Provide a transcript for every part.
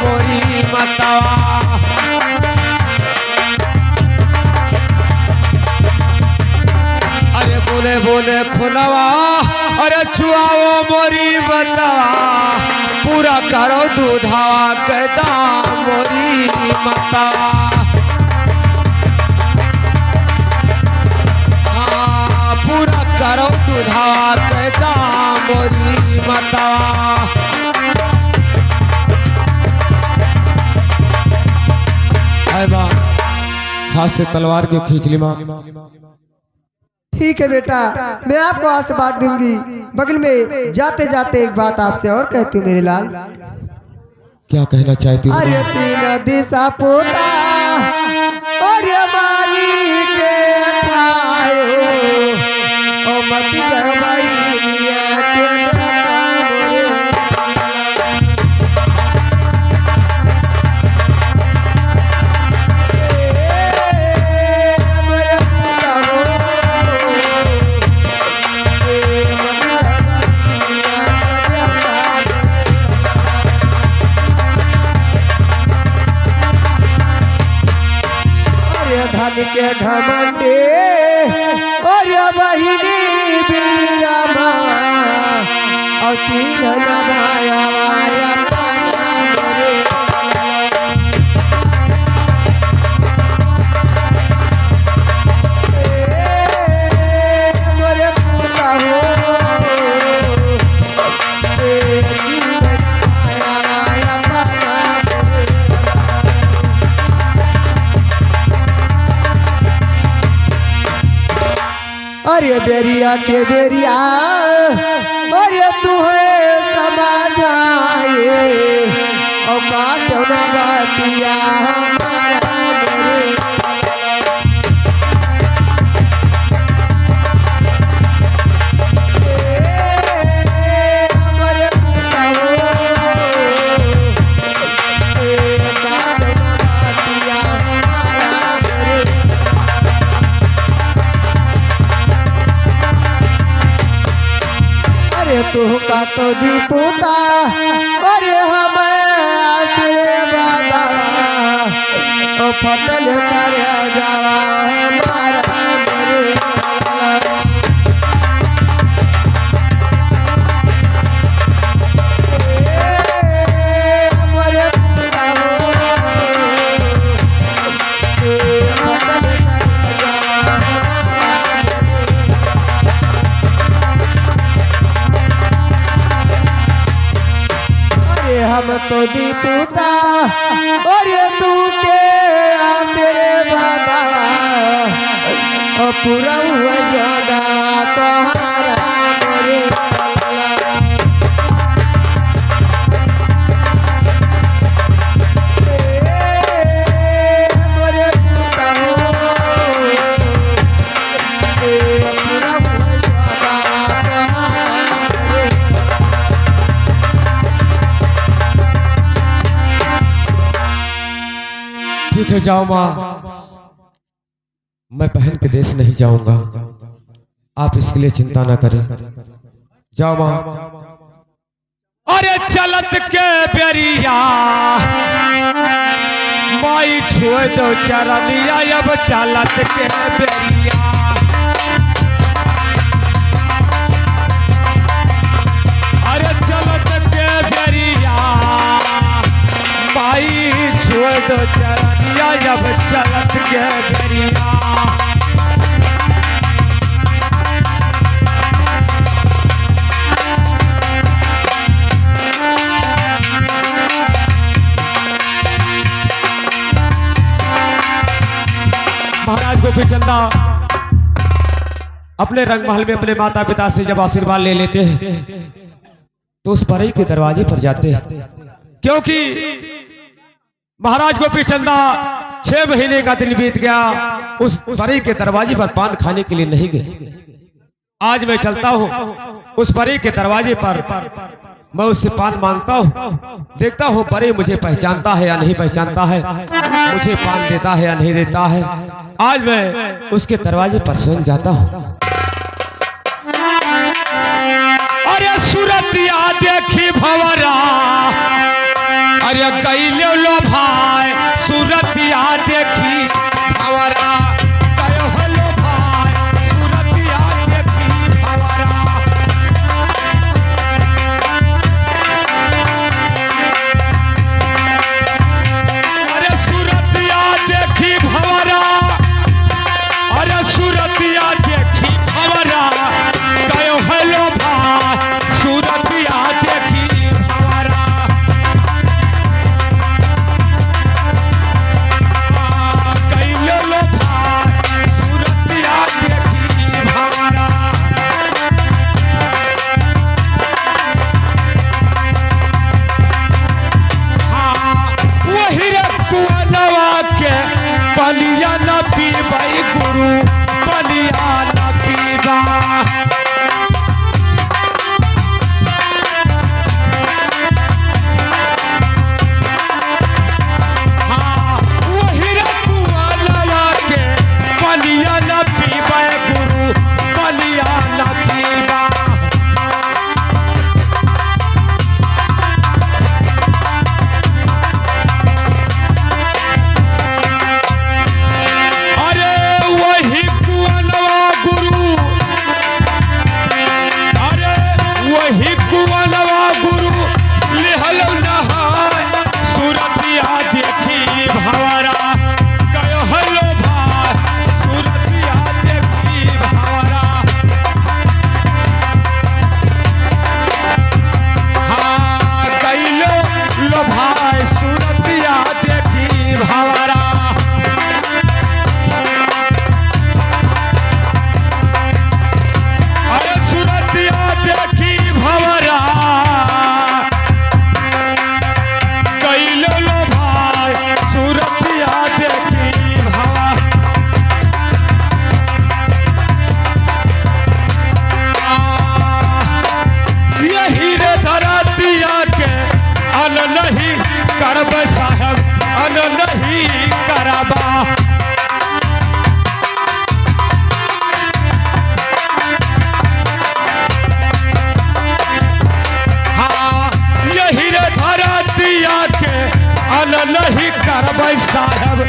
मोरी मतवा। अरे बोले बोले खुलवा अरे छुआओ मोरी मतवा, पूरा करो दूधावा कहता मोरी मतवा। हाँ पूरा करो दूधावा कहता मोरी मतवा। हाथ से तलवार को खींच ली माँ। ठीक है बेटा, मैं आपको आशीर्वाद दूंगी। बगल में जाते जाते एक बात आपसे और कहती हूँ मेरे लाल। क्या कहना चाहती हूँ? अरे तीन दिशा पोता और मानी के खायो ओ मत जबाई के धन के घमंडे और बहिनी बीरा और चीन नभाया वाया मोरे पूता हो चीन नभाया वाया अरे बेरिया के बेरिया अरे तू है समाजाए और बात ना बातिया हमारा मेरे तू का तो दीपुता अरे हमें बादा ओ फटल कर जावा हमारा हम तो दीपुता और तू के तेरे बाबा और पूरा हुआ जगा तोहारा मोरे मोरे पूता हो पूरा हुआ जगा तोहारा मोरे। ठीक है जाओ माँ, मैं बहन के देश नहीं जाऊंगा, आप इसके लिए चिंता ना करें। जाओ माँ। अरे चलत के बेरिया माई छोड़ दो चरनिया, अब चलत के बेरिया। अरे चलत के बेरिया माई छोड़ दो चरनिया, जब चलत के बेरिया। महाराज गोपीचंदा अपने रंग महल में अपने माता पिता से जब आशीर्वाद ले लेते हैं तो उस परी के दरवाजे पर जाते हैं, क्योंकि महाराज गोपीचंदा 6 महीने का दिन बीत गया, उस परी के दरवाजे पर पान खाने के लिए नहीं गए। आज मैं चलता हूँ उस परी के दरवाजे पर, मैं उससे पान मांगता हूँ, देखता हूँ परी मुझे पहचानता है या नहीं पहचानता है, मुझे पान देता है या नहीं देता है। आज मैं उसके दरवाजे पर स्वयं जाता हूँ। अरे सूरतिया देखी भंवरा, अरे कैले लो भाई सूरतिया देखी भंवरा कयो हलो भाई सूरतिया देखी भंवरा अरे सूरतिया देखी भंवरा अरे सूरतिया देखी भंवरा कयो हलो भाई सूरतिया देखी भंवरा कैले लो भाई सूरतिया देखी भंवरा वही रे कुआनवा के बलिया न पीबाई गुरु बलिया न पीबा वही रे कुआनवा के बलिया न पीबाई गुरु बलिया न पीबा अरे वही कुआनवा गुरु अरे वही कुआनवा गुरु लिहल नहाय सूरतिया देखी भंवरा कयो हलो भाई सूरतिया देखी भंवरा कैलो लो भाई सूरतिया देखी भंवरा अरे सूरतिया देखी भंवरा कैलो लो भाई सूरतिया देखी भंवरा यही रे धरतिया के अन नहीं करब साहब अन नहीं करबा यही रे धरतिया के अन नहीं करब साहब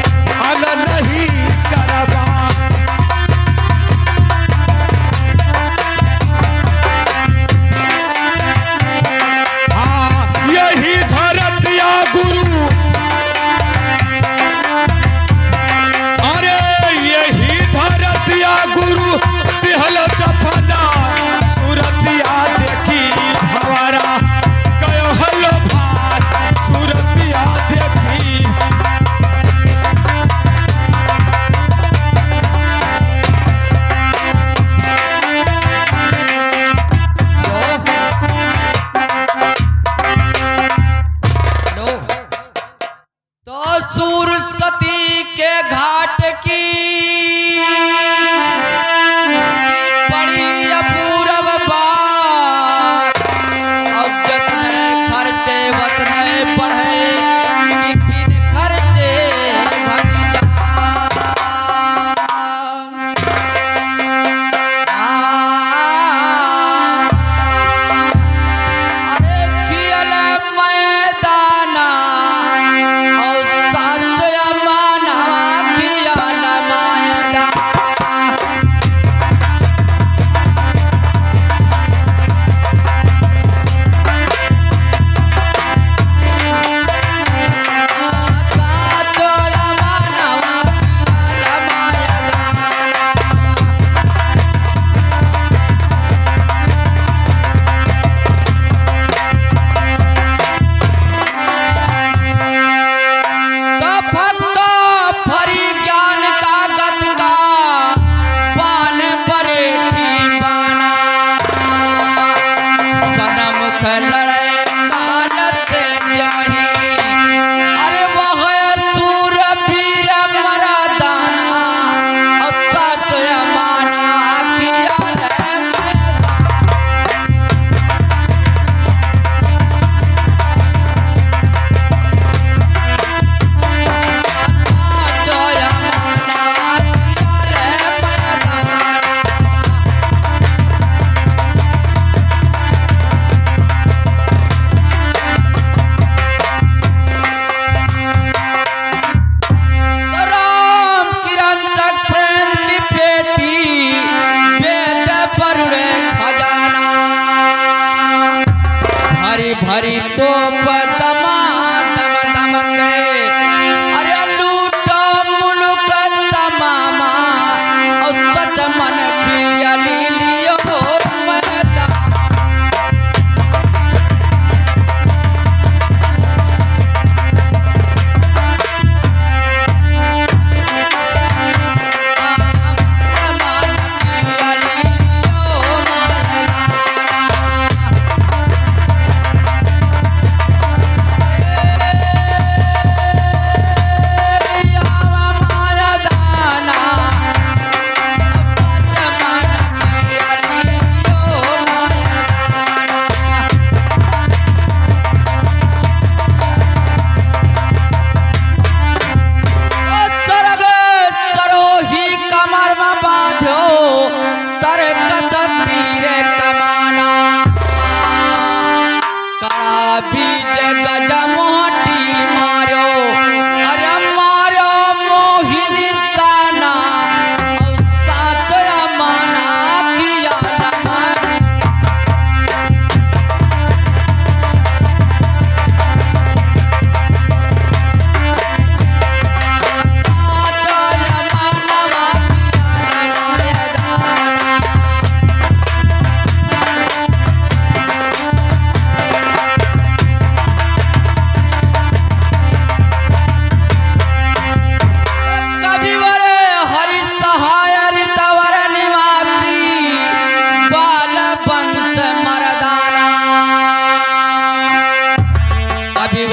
अन नहीं करबा यही धरतिया गुरु अरे यही धरतिया गुरु तिहल दफना सूरतिया देखी भंवरा कयो हलो भाई सूरतिया देखी लो तो सुरसती के घाट की बड़ी अपूर्व बात अब जतने खर्चे वतने बढ़े कि बिन खर्चे घट जा अरे कियल मैदाना और सच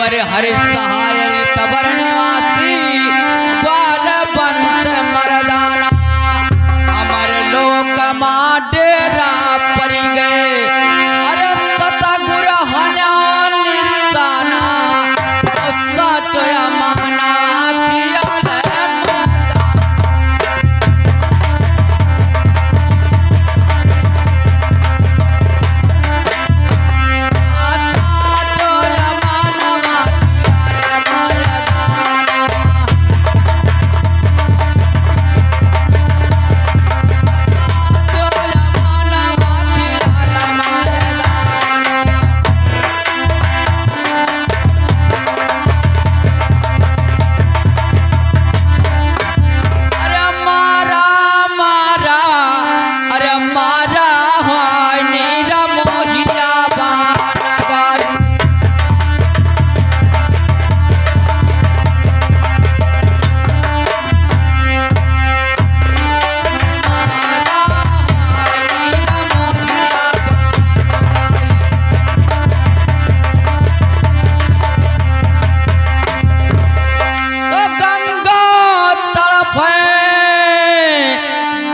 अरे हरि सहाय तबर निवासी ग्वाल वंश मरदाना अमर लोक मां डेरा परी गए अरे सतगुर हन्या निशाना सचोया माना खियाल माता चोया मानवा खियाल मायदाना चोया मानवा खियाल मायदाना अरे मारा मारा अरे मारा हाय नीरा मोहिया बानगारी मारा हाय नीरा मोहिया बानगारी तो गंगा तरफ है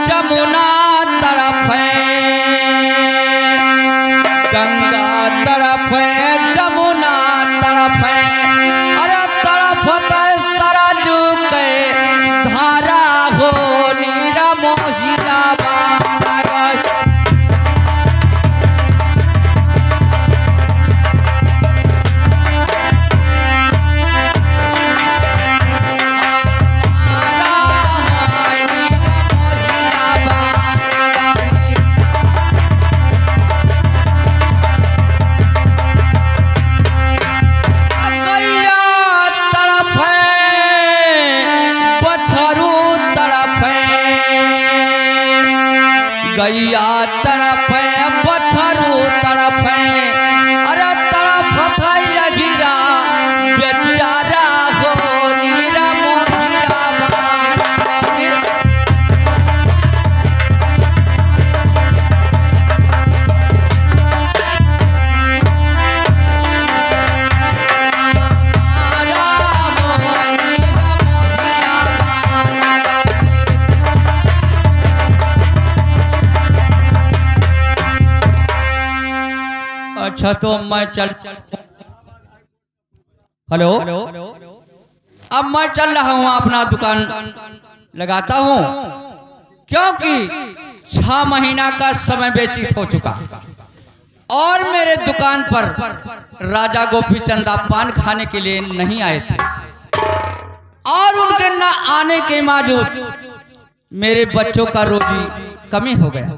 जमुना तरफ है गंगा तरफ है जमुना तरफ है अरे तरफ सरजू के धारा हो नीरा मोहिया बानगारी गैया तरफ है बछरू तरफ है अरे तरफ था यगिरा बेचारा हो नीरा मोहिया बानगारी मारा हो नीरा मोहिया बानगारी अच्छा तो मैं चल हेलो अब मैं चल रहा हूँ अपना दुकान लगाता हूँ क्योंकि 6 महीना का समय व्यतीत हो चुका और मेरे दुकान पर राजा गोपी चंदा पान खाने के लिए नहीं आए थे और उनके न आने के बावजूद मेरे बच्चों का रोजी कमी हो गया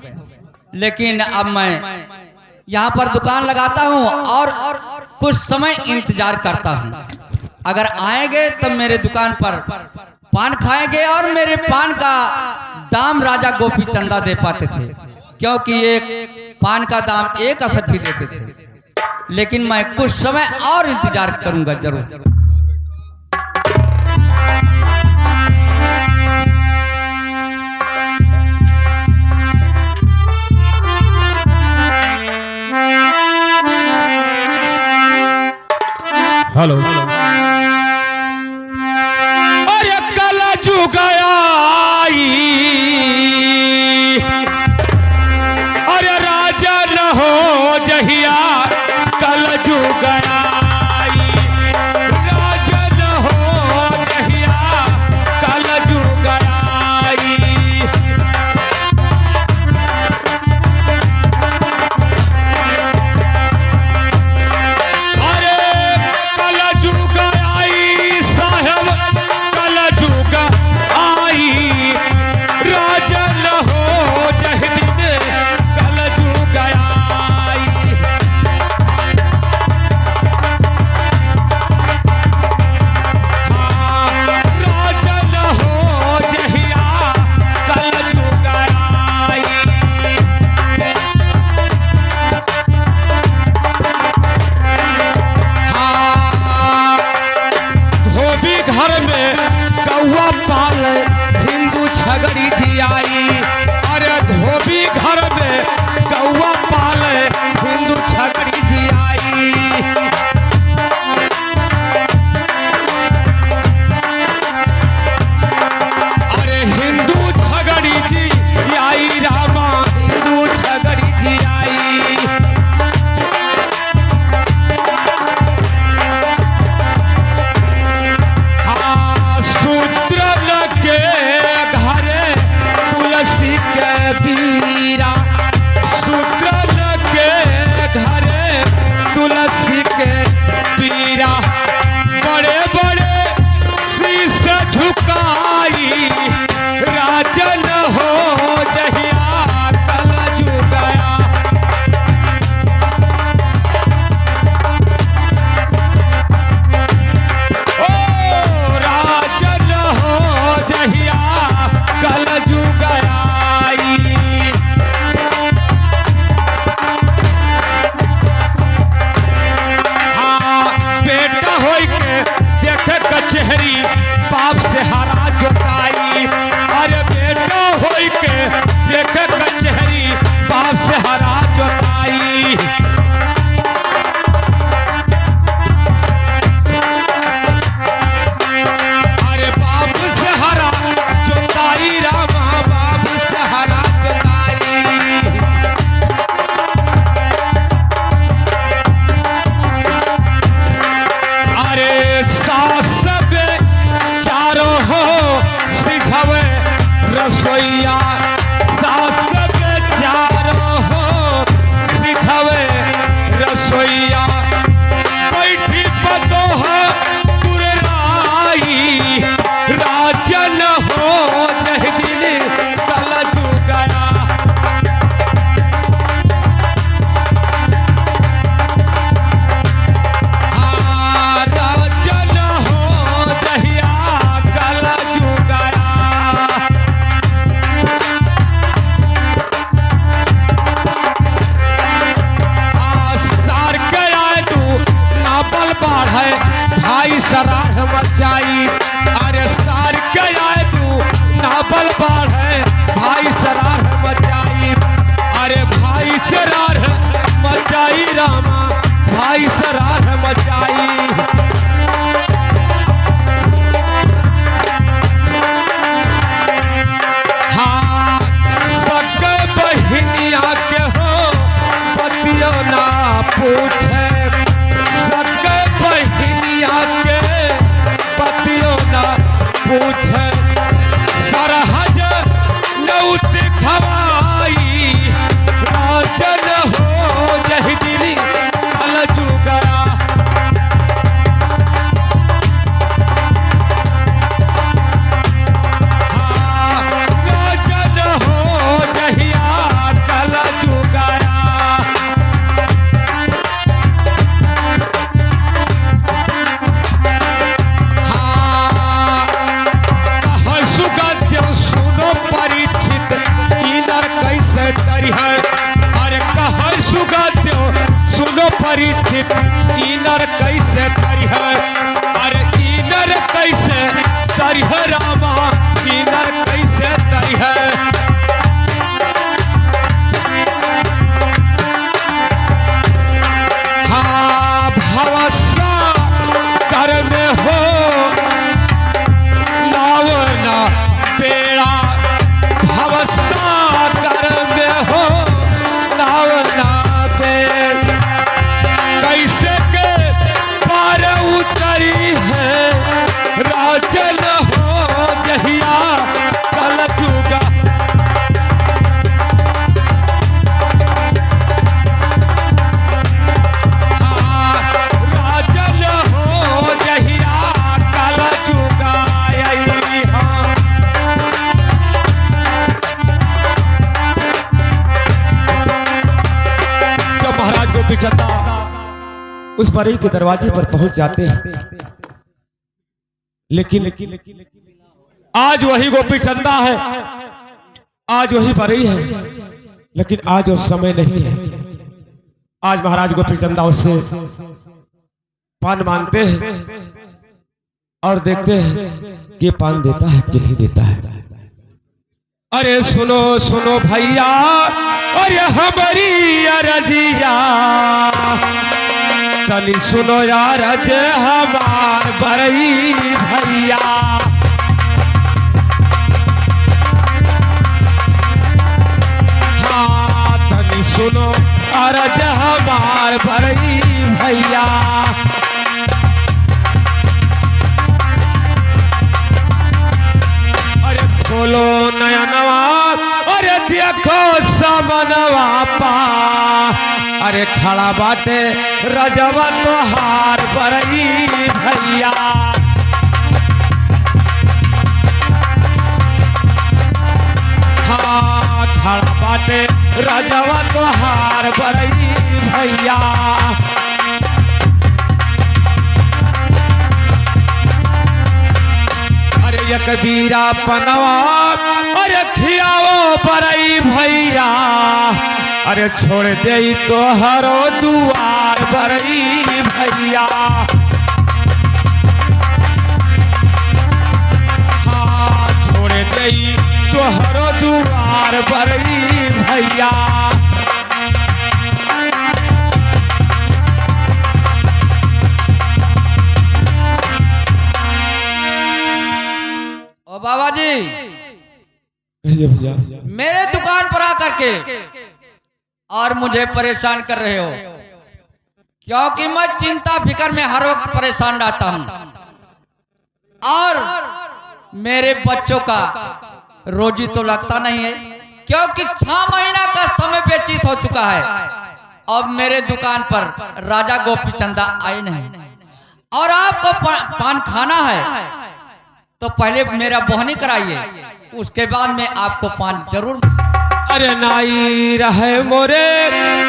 लेकिन अब मैं यहाँ पर दुकान लगाता हूँ और कुछ समय इंतजार करता हूँ अगर आएंगे तो मेरे दुकान पर पान खाएंगे और मेरे पान का दाम राजा गोपी चंदा दे पाते थे क्योंकि एक पान का दाम 1 असद भी देते थे लेकिन मैं कुछ समय और इंतजार करूंगा जरूर। हेलो अरे कल जुगाई अरे राजा न हो जहिया कल जुगाई राजा न हो जहिया कल जुगाई सराह मचाई। अरे सार के आए तू नाबल बाढ़ है भाई सराह मचाई। अरे भाई सरार मचाई रामा भाई सरार मचाई। हाँ सके बहिनिया के हो पतियो ना पूछे। सके बहिनिया के पतियो ना पूछे। सरहज नौत खवाई राजन हो जही दिली अलजू गया। हाँ राजन हो जहिया कलजू गया। सुगंध सुनो परीक्षित इनर कैसे डरी है। अरे कह सुगंध सुनो परीक्षित इनर कैसे डरी है। अरे इनर कैसे डरी है रामा इनर कैसे डरी है। हाँ भवसा कर में हो लावना पेड़ा। भवसा कर में हो लावना पेड़। कैसे के पार उतरी है राजन हो जहिया कल जुगा। राजन हो जहिया कल जुगा। जब महाराज गोपी चंदा उस बरई के दरवाजे पर पहुंच जाते हैं, लेकिन आज वही गोपी चंदा है, आज वही बरई है, लेकिन आज वो समय नहीं है। आज महाराज गोपी चंदा उससे पान मांगते हैं और देखते हैं कि पान देता है कि नहीं देता है। अरे सुनो सुनो भैया अरे हमारी अरजिया तनी सुनो यार अजय हमार बरई भैया। हाँ तनी सुनो अरज हमार बरई भैया। अरे खोलो नया नवा अरे देखो समनवा पा। अरे खड़ा बाटे रजवा तोहार बरई भैया। हाँ खड़ा बाटे रजवा तोहार बरई भैया। अरे ये कबीरा पनवा अरे खियाओ बरई भैया। अरे छोड़ दे तो हरो दुआर बरई भैया। हाँ छोड़ दे तो हरो दुआर बरई भैया। ओ बाबा जी भैया मेरे दुकान पर आकर के और मुझे परेशान कर रहे हो, क्योंकि मैं चिंता फिकर में हर वक्त परेशान रहता हूं और मेरे बच्चों का रोजी तो लगता नहीं है, क्योंकि 6 महीना का समय व्यतीत हो चुका है। अब मेरे दुकान पर राजा गोपी चंदा आए नहीं और आपको पान खाना है तो पहले मेरा बोहनी कराइए, उसके बाद में आपको पान जरूर। अरे नाई रहे मोरे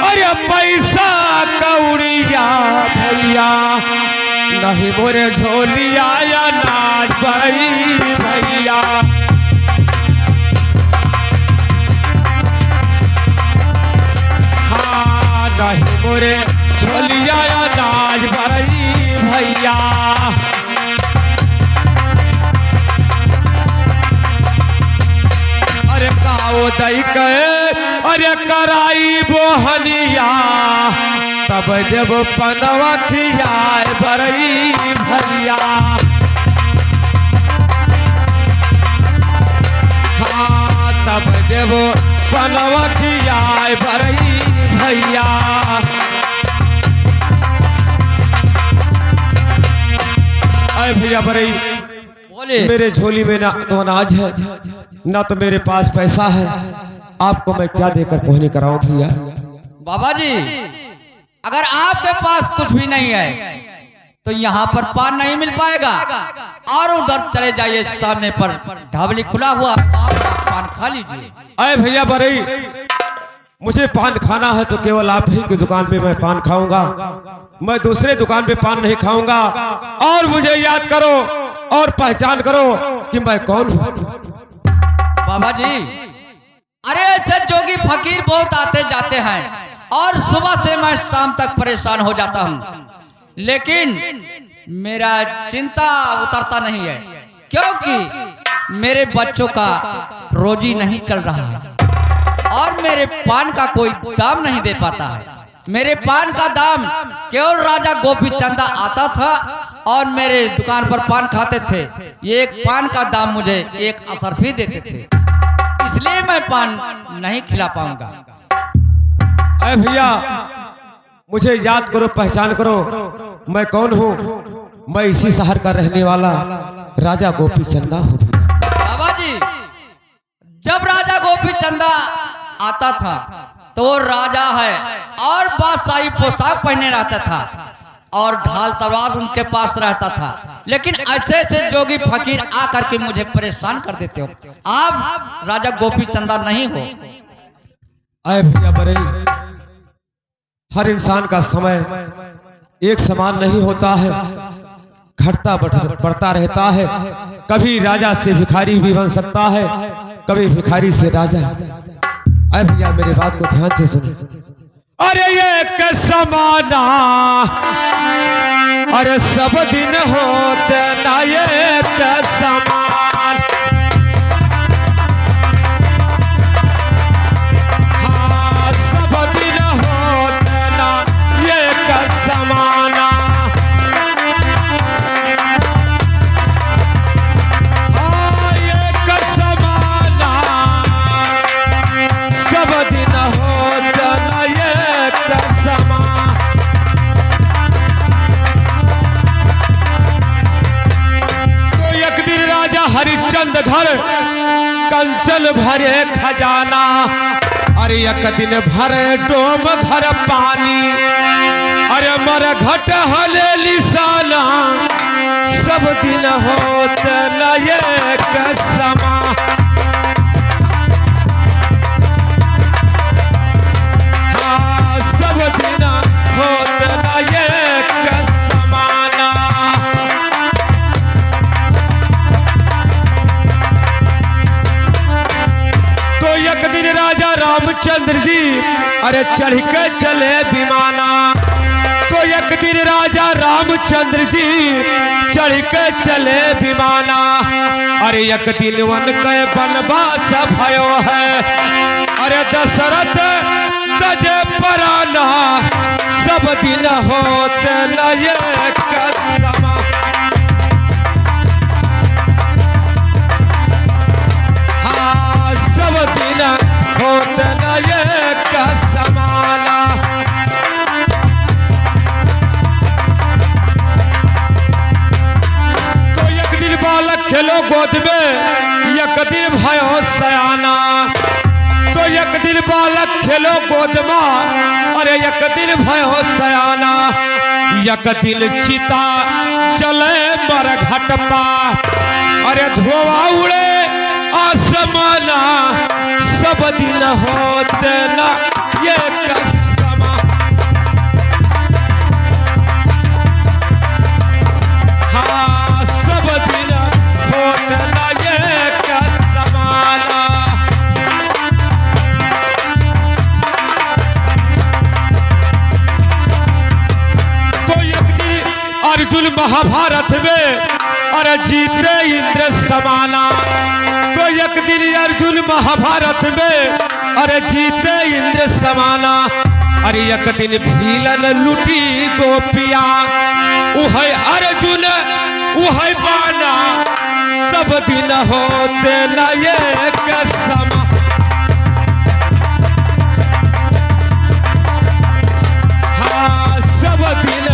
अरे पैसा कौड़िया भैया। नहीं मोरे झोलिया या नाच बरई भैया। हाँ नहीं मोरे झोलिया या नाच बरई भैया। गए अरे कराई बोहनिया तब जब पनवा खियाए बरई भैया हाँ तब जब पनवा खियाए बरई भैया अरे भैया बरई बोले मेरे झोली में ना तो अनाज है ना तो मेरे पास पैसा है आपको मैं क्या देकर पहुंच कराऊं भैया बाबा जी अगर आपके पास कुछ भी नहीं है तो यहाँ पर पान नहीं मिल पाएगा और उधर चले जाइए सामने पर ढाबली खुला हुआ वहाँ पर आप पान खा लीजिए। अरे भैया बरई मुझे पान खाना है तो केवल आप ही की दुकान पे मैं पान खाऊंगा मैं दूसरे दुकान पे पान नहीं खाऊंगा और मुझे याद करो और पहचान करो कि मैं कौन हूँ बाबा जी अरे ऐसे जोगी फकीर बहुत आते जाते हैं और सुबह से मैं शाम तक परेशान हो जाता हूँ लेकिन मेरा चिंता उतरता नहीं है क्योंकि मेरे बच्चों का रोजी नहीं चल रहा है और मेरे पान का कोई दाम नहीं दे पाता है। मेरे पान का दाम केवल राजा गोपी चंदा आता था और मेरे दुकान पर पान खाते थे। ये एक पान का दाम मुझे एक असरफी देते थे इसलिए मैं पान नहीं खिला पाऊंगा। अरे भैया मुझे याद करो पहचान करो मैं कौन हूँ मैं इसी शहर का रहने वाला राजा गोपी चंदा हूँ बाबा जी जब राजा गोपी चंदा आता था तो वो राजा है और बादशाही पोशाक पहने रहता था और ढाल तलवार उनके पास रहता था लेकिन ऐसे ऐसे जोगी फकीर आकर के मुझे परेशान कर देते हो। आप राजा गोपी चंदा नहीं हो। अरे भैया बरई हर इंसान का समय एक समान नहीं होता है घटता बढ़ता रहता है कभी राजा से भिखारी भी बन सकता है कभी भिखारी से राजा। अरे भैया मेरे बात को ध्यान से सुनो अरे ये समाना अरे सब दिन होते ना ये समान हाँ सब दिन होते ना ये समाना हाँ ये समाना सब दिन होते ना ये समान हरिश्चंद्र घर कंचन भरे खजाना अरे एक दिन भरे डोम घर पानी अरे मर घट हले लिसाना सब दिन होत न ये समा हाँ सब दिन होत न ये समाना एक दिन राजा रामचंद्र जी अरे चढ़ के चले विमाना तो एक दिन राजा रामचंद्र जी चढ़ के चले विमाना अरे एक दिन वन के वनवास भयो है अरे दशरथ तजे पराना सब दिन होते न ये समा हाँ सब दिन होते न ये समाना तो एक दिन बालक खेलो गोद में एक दिन भयो सयाना तो एक दिन बालक खेलो गोद में अरे एक दिन भयो सयाना एक दिन चिता चले मर घट पा अरे धुआं उड़े आसमाना सब दिन होते न ये समा हाँ सब दिन होते न ये समाना तो एक दिन अर्जुन महाभारत में अरे जीते इंद्र समाना तो एक दिन अर्जुन महाभारत में अरे जीते इंद्र समाना। अरे एक दिन भीलन लुटी गोपिया, उह अर्जुन उह बाना, सब दिन होते न एक समा। हाँ सब दिन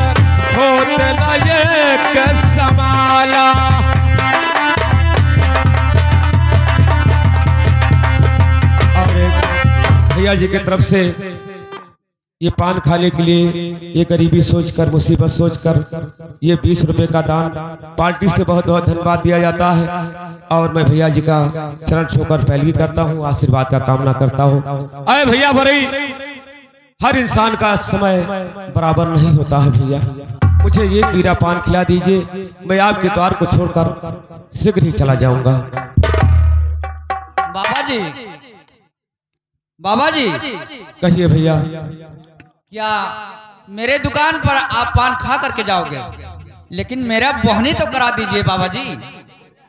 होते न एक समाला। भैया जी की तरफ से ये पान खाने के लिए ये गरीबी सोचकर, मुसीबत सोचकर ये 20 रुपए का दान पार्टी से बहुत बहुत धन्यवाद दिया जाता है। और मैं भैया जी का चरण छूकर पहलगी करता हूँ, आशीर्वाद का कामना करता हूँ। अरे भैया बरई, हर इंसान का समय बराबर नहीं होता है भैया। मुझे ये पीरा पान खिला दीजिए, मैं आपके द्वार को छोड़कर शीघ्र ही चला जाऊंगा। बाबा जी, बाबा जी, कहिए भैया। क्या मेरे दुकान पर आप पान खा करके जाओगे? लेकिन मेरा बोहनी तो करा दीजिए बाबा जी।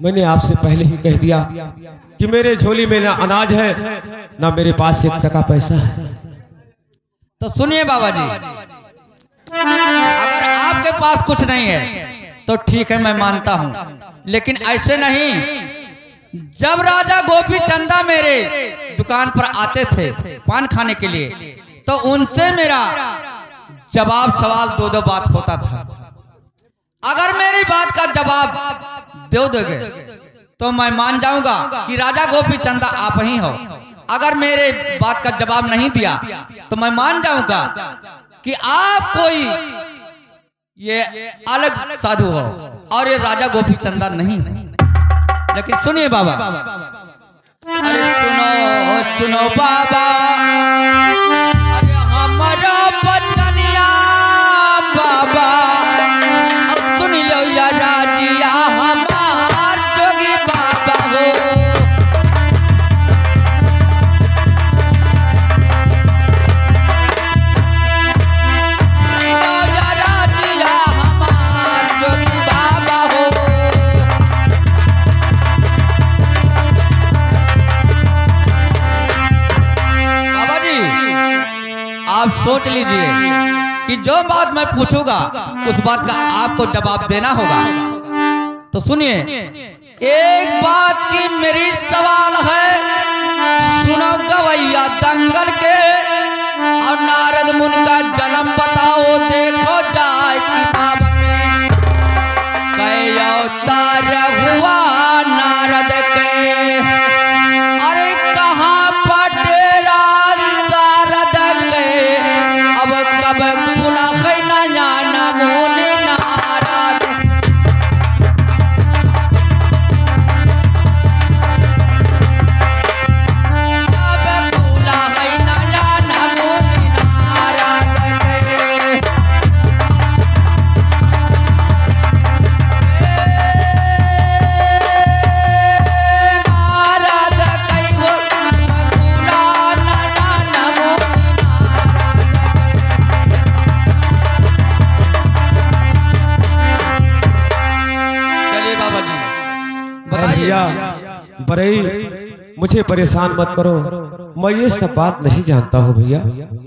मैंने आपसे पहले ही कह दिया कि मेरे झोली में ना अनाज है ना मेरे पास 1 टका पैसा है। तो सुनिए बाबा जी, अगर आपके पास कुछ नहीं है तो ठीक है, मैं मानता हूँ, लेकिन ऐसे नहीं। जब राजा गोपी चंदा मेरे दुकान पर आते थे पान खाने के लिए, तो उनसे मेरा जवाब सवाल 2-2 बात होता था। अगर मेरी बात का जवाब दे दोगे तो मैं मान जाऊंगा कि राजा गोपी चंदा आप ही हो। अगर मेरे बात का जवाब नहीं दिया तो मैं मान जाऊंगा कि आप कोई ये अलग साधु हो और ये राजा गोपी चंदा नहीं हो। लेकिन सुनिए बाबा, अरे सुनो सुनो बाबा, अरे हमारा बचनिया बाबा, अब सुन लो या राजिया हमार जोगी बाबा हो। या राजिया हमार जोगी बाबा हो। आप सोच लीजिए कि जो बात मैं पूछूंगा उस बात का आपको जवाब देना होगा। तो सुनिए, एक बात की मेरी सवाल है, सुनो गवैया दंगल के, और नारद मुनि का जन्म बताओ। देखो जाए किताब में कई अवतार हुआ नारद के, अरे कहाँ पटेरा शारद के, अब कब खुला है नया नमूने नारद। अब खुला है नया नमूने नारद के। नारद कई हो खुला नया नमूने नारद के। चलिए बाबा जी बताइए। भैया बरई, मुझे परेशान मत करो, मैं ये सब बात नहीं जानता हूँ भैया।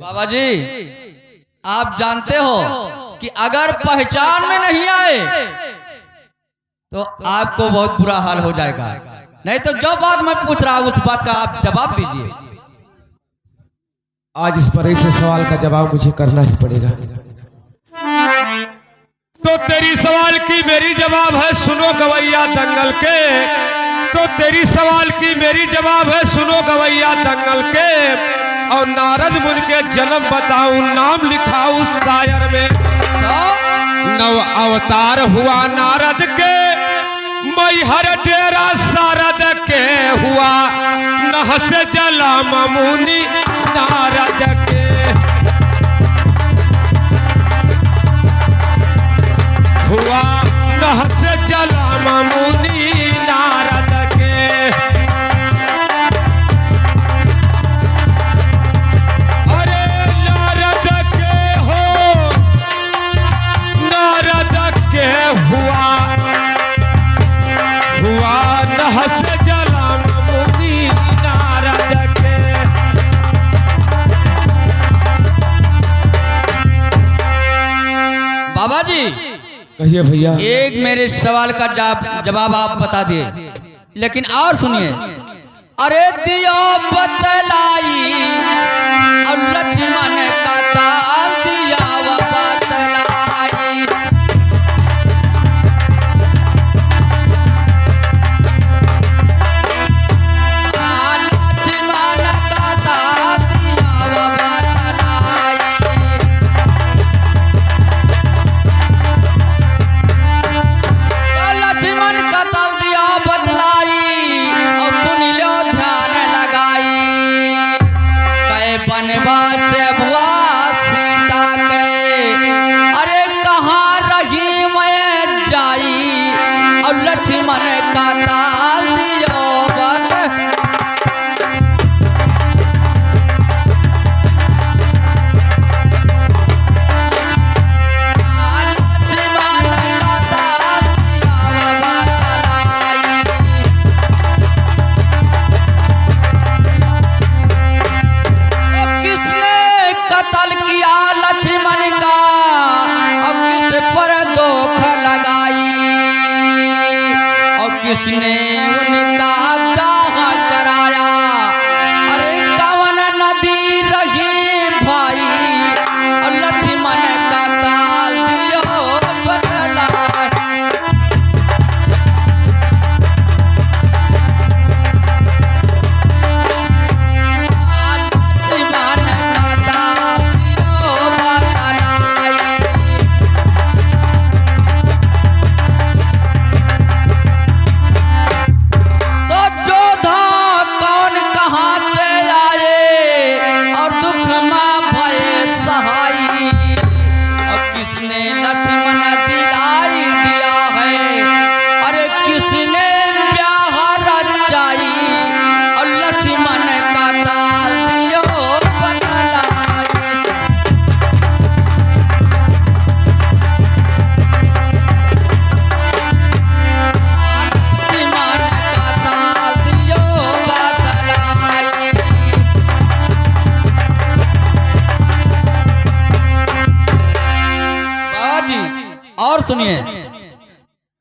बाबा जी, आप जानते हो कि अगर पहचान में नहीं आए तो आपको बहुत बुरा हाल हो जाएगा। नहीं तो जो बात मैं पूछ रहा हूं उस बात का आप जवाब दीजिए। आज इस बरई से सवाल का जवाब मुझे करना ही पड़ेगा। तो तेरी सवाल की मेरी जवाब है, सुनो गवैया दंगल के। तो तेरी सवाल की मेरी जवाब है, सुनो गवैया दंगल के। और नारद मुनि के जन्म बताऊं, नाम लिखाऊं शायर में। तो 9 अवतार हुआ नारद के, मैहर डेरा शारद के हुआ, नहस जला मुनि नारद के। हुआ नहस जला मुनि नारद के। अरे नारद के हो, नारद के हुआ, हुआ नहस जला बाबा जी कहिए भैया। एक मेरे सवाल का जवाब आप बता दिए, लेकिन और सुनिए। अरे दिया बतलाई और लक्ष्मण का ताल दिया वो बतलाई। लक्ष्मण का ताल दिया वो बतलाई। लक्ष्मण का ताल दिया बतलाई और सुन लो ध्यान लगाई। कै बनवास भुआ सीता के, अरे कहाँ रही मैं जाई और लक्ष्मण का ताल दियो बत। लक्ष्मण का ताल दिया बतलाई। किसने कत्ल किया लक्ष्मण का और किस पर दोख लगाई और किसने उनका दाह कराया। अरे कवन नदी रही भाई और लक्ष्मण का ताल दियो बतलाई। लक्ष्मण का ताल दियो बतलाई। तो जोधा कौन कहाँ से आए और दुख में भय सहाई और किसने लक्ष्मण दिलाई दिया है। अरे किसने ब्याह रचाई और लक्ष्मण का ताल दियो बतलाई। लक्ष्मण का ताल दियो बतलाई। बाजी और सुनिए।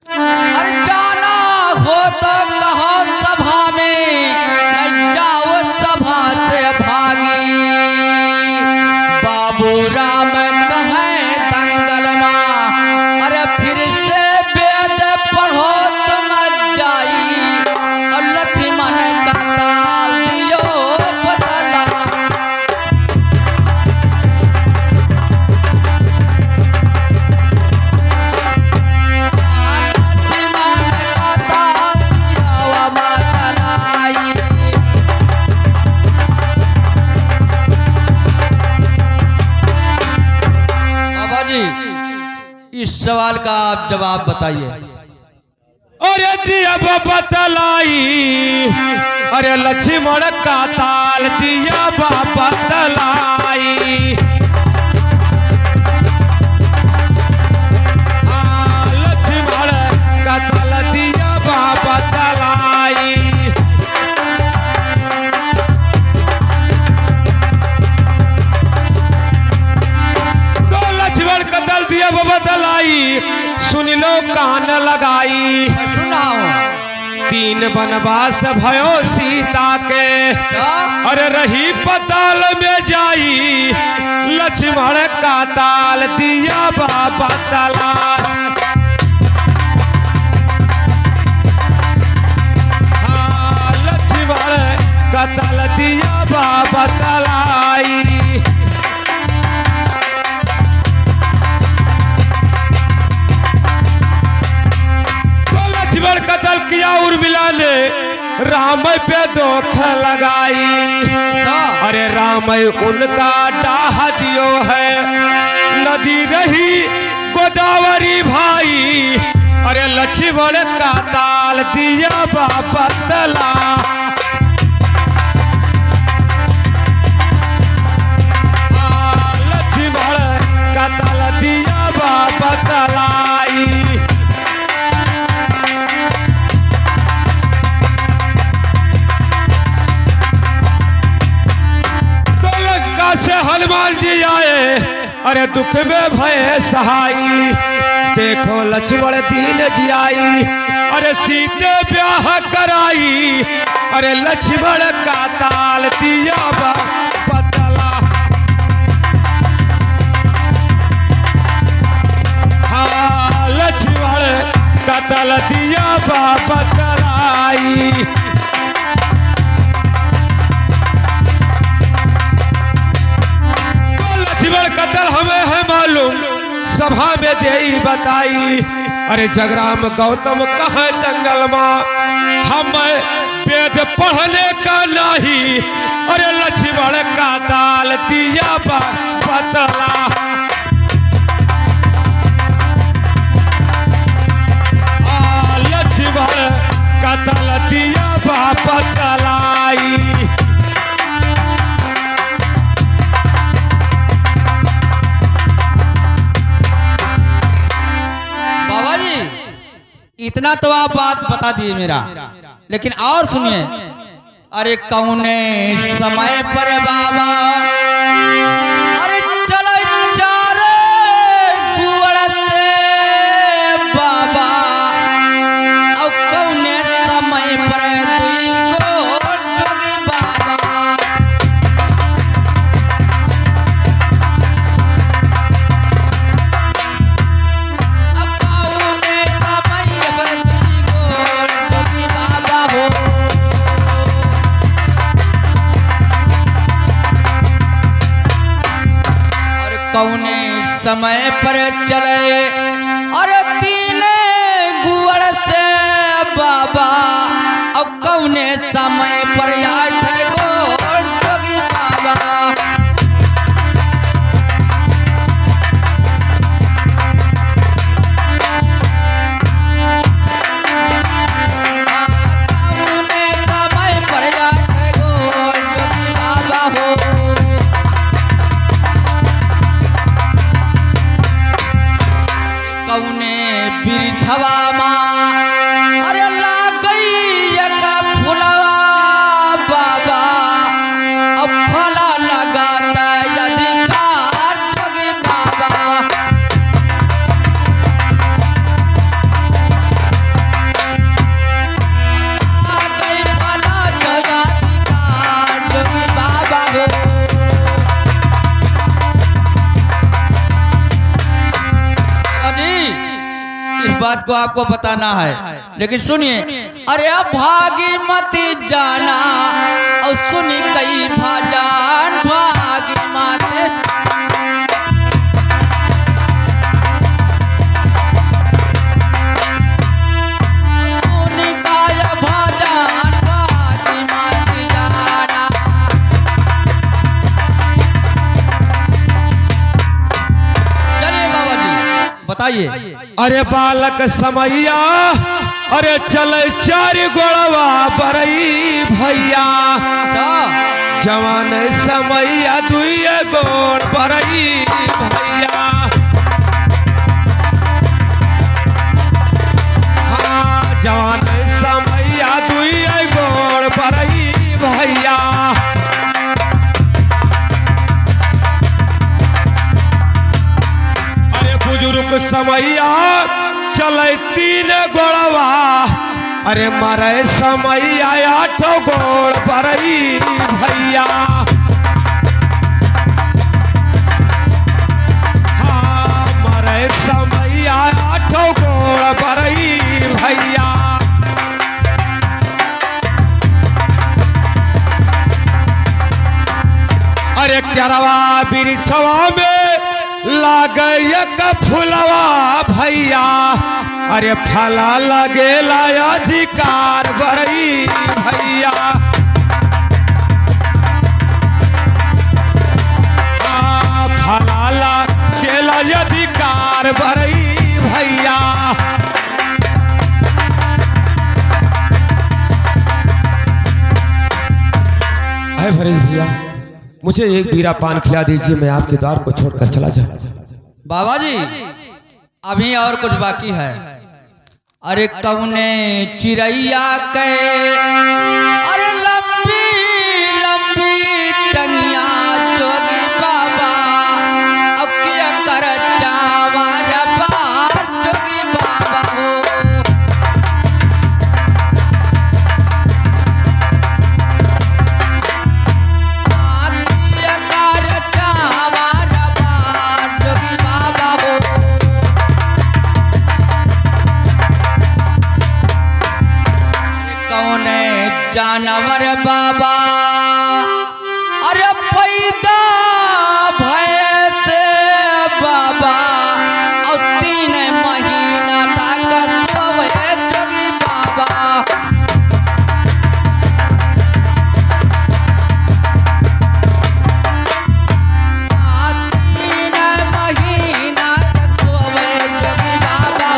अरे जाना हो तो कहो सभा में, नहीं जाओ सभा से भागी। बाबू राम कहे दंगल माँ, अरे फिर से वेद पढ़ो तुम जाई और लक्ष्मण का ताल दियो बतलाई। लक्ष्मण का ताल दिया वो बतलाई। बाबा जी इस सवाल का आप जवाब बताइए। अरे दिया बतलाई, अरे लक्ष्मण का ताल दिया बतलाई। लक्ष्मण का ताल दिया बतलाई। तो लक्ष्मण का ताल दिया बतलाई, सुन लो कान लगाई। सुनाओ। तीन बनवास भयो सीता के, अरे रही पताल में जाई लक्ष्मण का ताल दिया बतलाई। हाँ, लक्ष्मण का ताल दिया बतलाई। लक्ष्मण कत्ल किया उर्मिला ने राम पे दोख लगाई। अरे राम उनका डाह दियो है, नदी रही गोदावरी भाई। अरे लक्ष्मण का ताल दिया बतला। लक्ष्मण का ताल दिया बतलाई। से हनुमान जी आए, अरे दुख में भय सहाई, देखो लक्ष्मण दीन जियाई, अरे सीते ब्याह कराई, अरे लक्ष्मण का ताल दिया बदला। हाँ लक्ष्मण का ताल दिया बदलाई। लक्ष्मण कतल हमें है मालूम, सभा में दे बताई, अरे जगराम गौतम कहाँ जंगल में, हम वेद पढ़ने का नहीं, अरे लक्ष्मण का ताल दिया बदला। लक्ष्मण का ताल दिया बदलाई। इतना तो आप बात बता दिए मेरा, लेकिन और सुनिए। अरे कौने समय पर बाबा, अरे चलो चारे गुड़ से बाबा, और कौने समय पर दुई को जोगी बाबा। कौने समय पर चले, अरे तीन गुड़ से बाबा, और कौने समय पर 8 गोड़ जोगी बाबा। कौने समय पर 8 गोड़ जोगी बाबा हो। कौने बिरछवा माँ, अरे लागई एक फुलवा बाबा, अब फला लगाता अधिकार जोगी बाबा। लागई फला अधिकार जोगी बाबा हो। इस बात को आपको बताना है, लेकिन सुनिए। अरे भागी मत जाना, और सुनी कई भाजान भागी मत। सुनी काय भाजान भागी मत जाना। चलिए बाबा जी बताइए। अरे बालक समैया, अरे चल 4 गोड़वा बरई भैया, जवान समैया 2 गोड़ बरई भैया। हाँ जवान समैया 2 गोड़ बरई भैया। बुजुर्ग समैया चले 3 गोड़वा, अरे मरे समैया 8 गोड़ बरई भैया। हाँ मरे समैया 8 गोड़ बरई भैया। अरे क्यारवा बिरछवा में लागे का फुलवा भैया, अरे फला लगेला अधिकार बरई भैया। फला लगेला अधिकार बरई भैया। है भैया, मुझे एक बीरा पान खिला दीजिए, मैं आपके द्वार को छोड़कर चला जाऊं। बाबा जी अभी और कुछ बाकी है। अरे कौने चिड़ैया के, अरे लंबी लंबी टंगिया जोगी बाबा, अब क्या जानवर बाबा अरे पैदा भैस बाबा और 3 महीना तक सोवे जोगी बाबा। 3 महीना तक सोवे जोगी बाबा।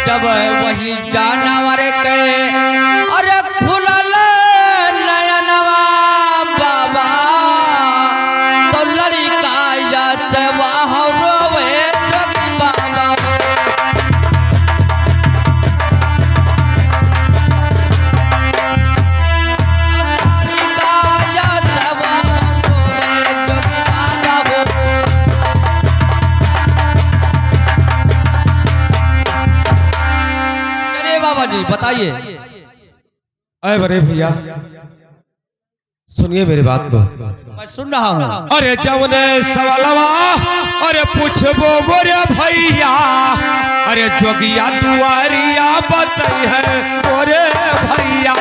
जब वही जानवर के अरे खुलल नयनवा बाबा तो लड़का जैसे वह रोवे जोगी बाबा। लड़का जैसे वह रोवे जोगी बाबा। बाबा जी बताइए। अरे बड़े भैया सुनिए मेरी बात को। मैं सुन रहा हूँ। अरे जवने सवालवा अरे पूछबो मोरे भैया अरे जोगिया दुआरिया बताई है मोरे भैया।